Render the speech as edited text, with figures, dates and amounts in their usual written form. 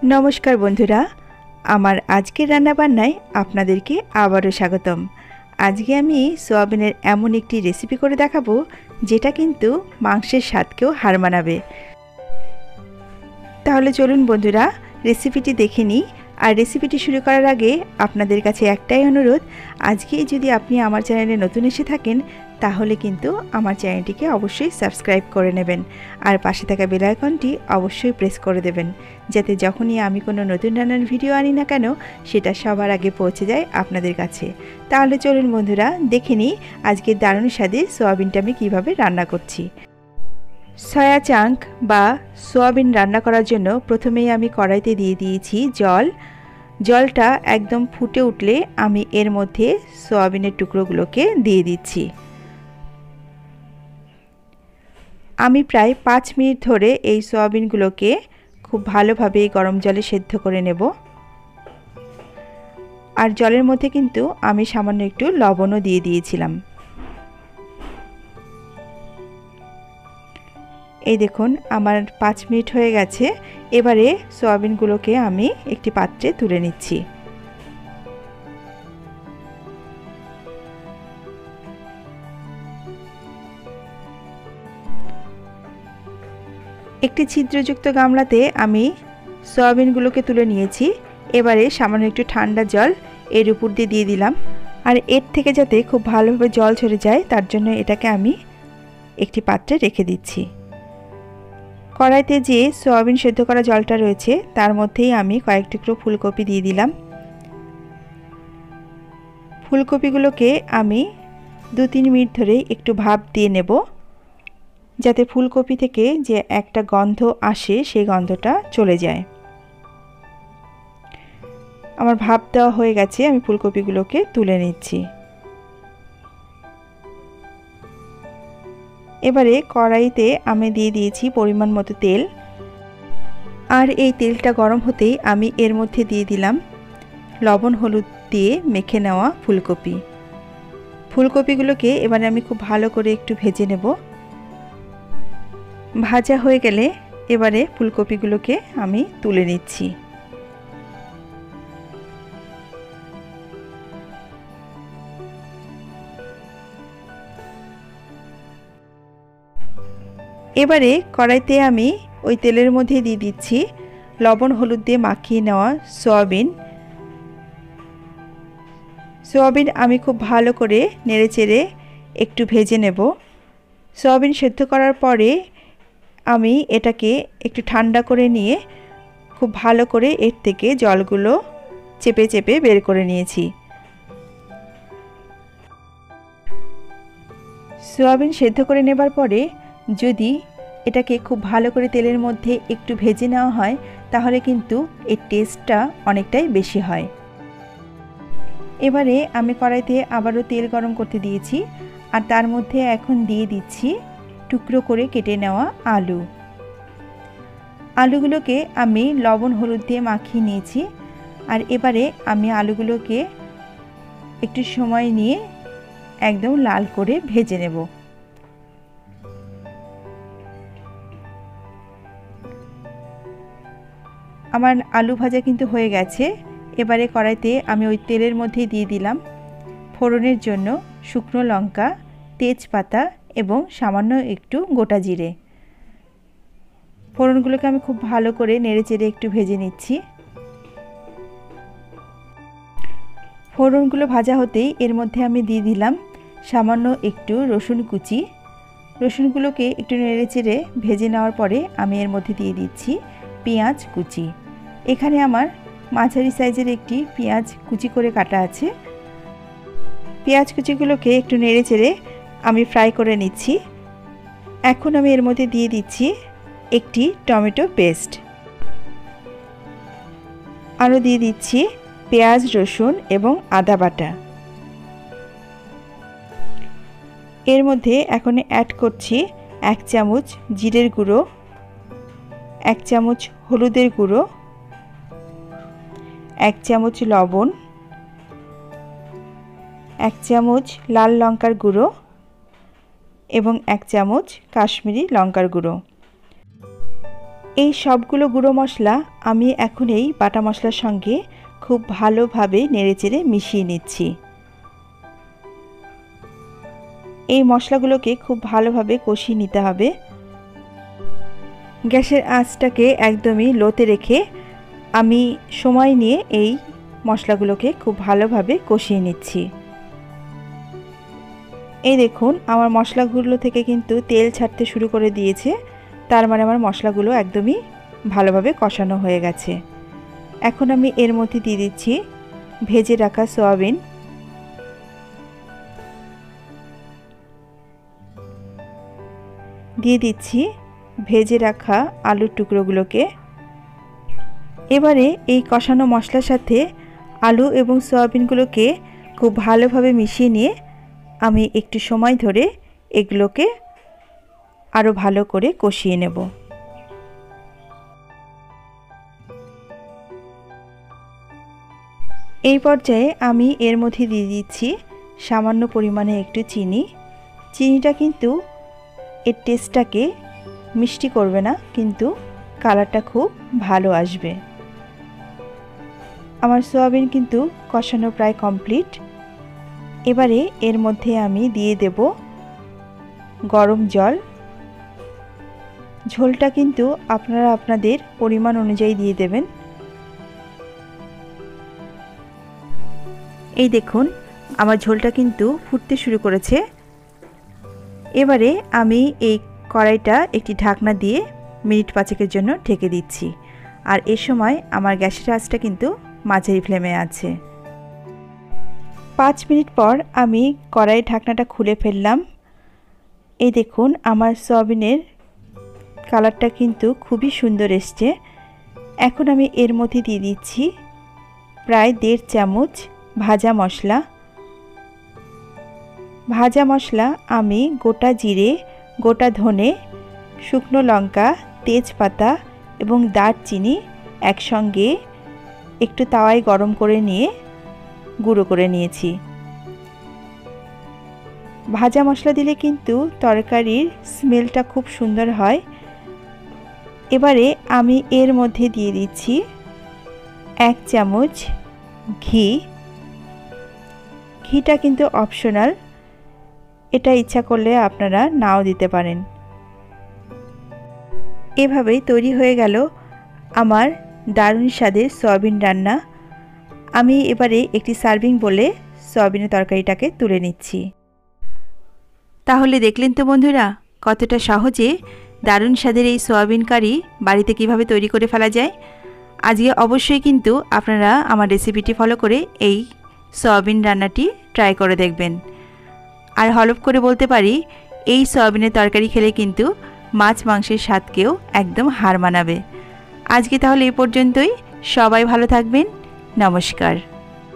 नमस्कार बंधुरा आमार आजकेर रान्नाबान्नाय आपनादेरके आबारो स्वागतम। आजके आमी सोयाबिनेर एमन एकटी रेसिपि करे देखाबो जेटा किन्तु मांसेर स्वादकेও हार मानाबे। ताहले चलुन बंधुरा रेसिपिटी देखे निই। আর রেসিপিটি শুরু করার আগে আপনাদের কাছে একটাই অনুরোধ, আজকে যদি আপনি আমার চ্যানেলে নতুন এসে থাকেন তাহলে কিন্তু আমার চ্যানেলটিকে অবশ্যই সাবস্ক্রাইব করে নেবেন আর পাশে থাকা বেল আইকনটি অবশ্যই প্রেস করে দেবেন যাতে যখনই আমি কোনো নতুন রান্নার ভিডিও আনি না কেন সেটা সবার আগে পৌঁছে যায় আপনাদের কাছে। তাহলে চলুন বন্ধুরা দেখে নিই আজকে দারুণ স্বাদের সোয়াবিনটা আমি কীভাবে রান্না করছি। সয়া চাঙ্ক বা সোয়াবিন রান্না করার জন্য প্রথমেই আমি কড়াইতে দিয়ে দিয়েছি জল। জলটা একদম ফুটে উঠলে আমি এর মধ্যে সোয়াবিনের টুকরোগুলোকে দিয়ে দিচ্ছি। আমি প্রায় 5 মিনিট ধরে এই সোয়াবিনগুলোকে খুব ভালোভাবে গরম জলে সেদ্ধ করে নেব। আর জলের মধ্যে কিন্তু আমি সামান্য একটু লবণও দিয়ে দিয়েছিলাম। এই দেখুন আমার 5 মিনিট হয়ে গেছে। এবারে সোয়াবিনগুলোকে আমি একটি পাত্রে তুলে নিচ্ছি। একটি ছিদ্রযুক্ত গামলাতে আমি সোয়াবিনগুলোকে তুলে নিয়েছি। এবারে সামান্য একটু ঠান্ডা জল এর উপর দিয়ে দিলাম। আর এর থেকে যাতে খুব ভালোভাবে জল ঝরে যায় তার জন্য এটাকে আমি একটি পাত্রে রেখে দিচ্ছি। কড়াইতে যে সোয়াবিন সেদ্ধ করা জলটা রয়েছে তার মধ্যেই আমি কয়েক টুকরো ফুলকপি দিয়ে দিলাম। ফুলকপিগুলোকে আমি 2-3 মিনিট ধরে একটু ভাপ দিয়ে নেব যাতে ফুলকপি থেকে যে একটা গন্ধ আসে সেই গন্ধটা চলে যায়। আমার ভাপ দেওয়া হয়ে গেছে, আমি ফুলকপিগুলোকে তুলে নিচ্ছি। এবারে কড়াইতে আমি দিয়ে দিয়েছি পরিমাণ মতো তেল। আর এই তেলটা গরম হতেই আমি এর মধ্যে দিয়ে দিলাম লবণ হলুদ দিয়ে মেখে নেওয়া ফুলকপি। ফুলকপিগুলোকে এবারে আমি খুব ভালো করে একটু ভেজে নেব। ভাজা হয়ে গেলে এবারে ফুলকপিগুলোকে আমি তুলে নিচ্ছি। এবারে কড়াইতে আমি ওই তেলের মধ্যে দিয়ে দিচ্ছি লবণ হলুদ দিয়ে মাখিয়ে নেওয়া সয়াবিন। সয়াবিন আমি খুব ভালো করে নেড়েচেড়ে একটু ভেজে নেব। সয়াবিন সেদ্ধ করার পরে আমি এটাকে একটু ঠান্ডা করে নিয়ে খুব ভালো করে এর থেকে জলগুলো চেপে চেপে বের করে নিয়েছি। সয়াবিন সেদ্ধ করে নেবার পরে যদি এটাকে খুব ভালো করে তেলের মধ্যে একটু ভেজে নেওয়া হয় তাহলে কিন্তু এর টেস্টটা অনেকটাই বেশি হয়। এবারে আমি কড়াইতে আবারও তেল গরম করতে দিয়েছি আর তার মধ্যে এখন দিয়ে দিচ্ছি টুকরো করে কেটে নেওয়া আলু। আলুগুলোকে আমি লবণ হলুদ দিয়ে মাখিয়ে নিয়েছি। আর এবারে আমি আলুগুলোকে একটু সময় নিয়ে একদম লাল করে ভেজে নেব। আমার আলু ভাজা কিন্তু হয়ে গেছে। এবারে কড়াইতে আমি ওই তেলের মধ্যেই দিয়ে দিলাম ফোড়নের জন্য শুকনো লঙ্কা, তেজপাতা এবং সামান্য একটু গোটা জিরে। ফোড়নগুলোকে আমি খুব ভালো করে নেড়েচেড়ে একটু ভেজে নিচ্ছি। ফোড়নগুলো ভাজা হতেই এর মধ্যে আমি দিয়ে দিলাম সামান্য একটু রসুন কুচি। রসুনগুলোকে একটু নেড়েচেড়ে ভেজে নেওয়ার পরে আমি এর মধ্যে দিয়ে দিচ্ছি পেঁয়াজ কুচি। এখানে আমার মাঝারি সাইজের একটি পেঁয়াজ কুচি করে কাটা আছে। পেঁয়াজ কুচিগুলোকে একটু নেড়েচেড়ে আমি ফ্রাই করে নিচ্ছি। এখন আমি এর মধ্যে দিয়ে দিচ্ছি একটি টমেটো পেস্ট। আরও দিয়ে দিচ্ছি পেঁয়াজ রসুন এবং আদা বাটা। এর মধ্যে এখন অ্যাড করছি 1 চামচ জিরের গুঁড়ো, 1 চামচ হলুদের গুঁড়ো, 1 চামচ লবণ, 1 চামচ লাল লঙ্কার গুঁড়ো এবং 1 চামচ কাশ্মীরি লঙ্কার গুঁড়ো। এই সবগুলো গুঁড়ো মশলা আমি এখন এই বাটা মশলার সঙ্গে খুব ভালোভাবে নেড়েচেড়ে মিশিয়ে নিচ্ছি। এই মশলাগুলোকে খুব ভালোভাবে কষিয়ে নিতে হবে। গ্যাসের আঁচটাকে একদমই লোতে রেখে আমি সময় নিয়ে এই মশলাগুলোকে খুব ভালোভাবে কষিয়ে নিচ্ছি। এই দেখুন আমার মশলাগুলো থেকে কিন্তু তেল ছাড়তে শুরু করে দিয়েছে, তার মানে আমার মশলাগুলো একদমই ভালোভাবে কষানো হয়ে গেছে। এখন আমি এর মধ্যে দিয়ে দিচ্ছি ভেজে রাখা সয়াবিন, দিয়ে দিচ্ছি ভেজে রাখা আলুর টুকরোগুলোকে। এবারে এই কষানো মশলার সাথে আলু এবং সয়াবিনগুলোকে খুব ভালোভাবে মিশিয়ে নিয়ে আমি একটু সময় ধরে এগুলোকে আরও ভালো করে কষিয়ে নেব। এই পর্যায়ে আমি এর মধ্যে দিয়ে দিচ্ছি সামান্য পরিমাণে একটু চিনি। চিনিটা কিন্তু এর টেস্টটাকে মিষ্টি করবে না, কিন্তু কালারটা খুব ভালো আসবে। আমার সয়াবিন কিন্তু কষানো প্রায় কমপ্লিট। এবারে এর মধ্যে আমি দিয়ে দেব গরম জল। ঝোলটা কিন্তু আপনারা আপনাদের পরিমাণ অনুযায়ী দিয়ে দেবেন। এই দেখুন আমার ঝোলটা কিন্তু ফুটতে শুরু করেছে। এবারে আমি এই কড়াইটা একটি ঢাকনা দিয়ে মিনিট 5 জন্য ঢেকে দিচ্ছি। আর এই সময় আমার গ্যাসের আঁচটা কিন্তু মাঝারি ফ্লেমে আছে। 5 মিনিট পর আমি কড়াইয়ের ঢাকনাটা খুলে ফেললাম। এই দেখুন আমার সয়াবিনের কালারটা কিন্তু খুবই সুন্দর এসছে। এখন আমি এর মধ্যে দিয়ে দিচ্ছি প্রায় 1.5 চামচ ভাজা মশলা। ভাজা মশলা আমি গোটা জিরে, গোটা ধনে, শুকনো লঙ্কা, তেজপাতা এবং দারচিনি একসঙ্গে একটু তাওয়ায় গরম করে নিয়ে গুঁড়ো করে নিয়েছি। ভাজা মশলা দিলে কিন্তু তরকারির স্মেলটা খুব সুন্দর হয়। এবারে আমি এর মধ্যে দিয়ে দিচ্ছি 1 চামচ ঘি। ঘিটা কিন্তু অপশনাল, এটা ইচ্ছা করলে আপনারা নাও দিতে পারেন। এভাবেই তৈরি হয়ে গেল আমার দারুণ স্বাদের সয়াবিন রান্না। আমি এবারে একটি সার্ভিং বলে সয়াবিনের তরকারিটাকে তুলে নিচ্ছি। তাহলে দেখলেন তো বন্ধুরা, কতটা সহজে দারুণ স্বাদের এই সয়াবিন কারি বাড়িতে কিভাবে তৈরি করে ফেলা যায়। আজকে অবশ্যই কিন্তু আপনারা আমার রেসিপিটি ফলো করে এই সয়াবিন রান্নাটি ট্রাই করে দেখবেন। আর হলফ করে বলতে পারি, এই সয়াবিনের তরকারি খেলে কিন্তু মাছ মাংসের স্বাদকেও একদম হার মানাবে। আজকে তাহলে এই পর্যন্তই। সবাই ভালো থাকবেন। নমস্কার।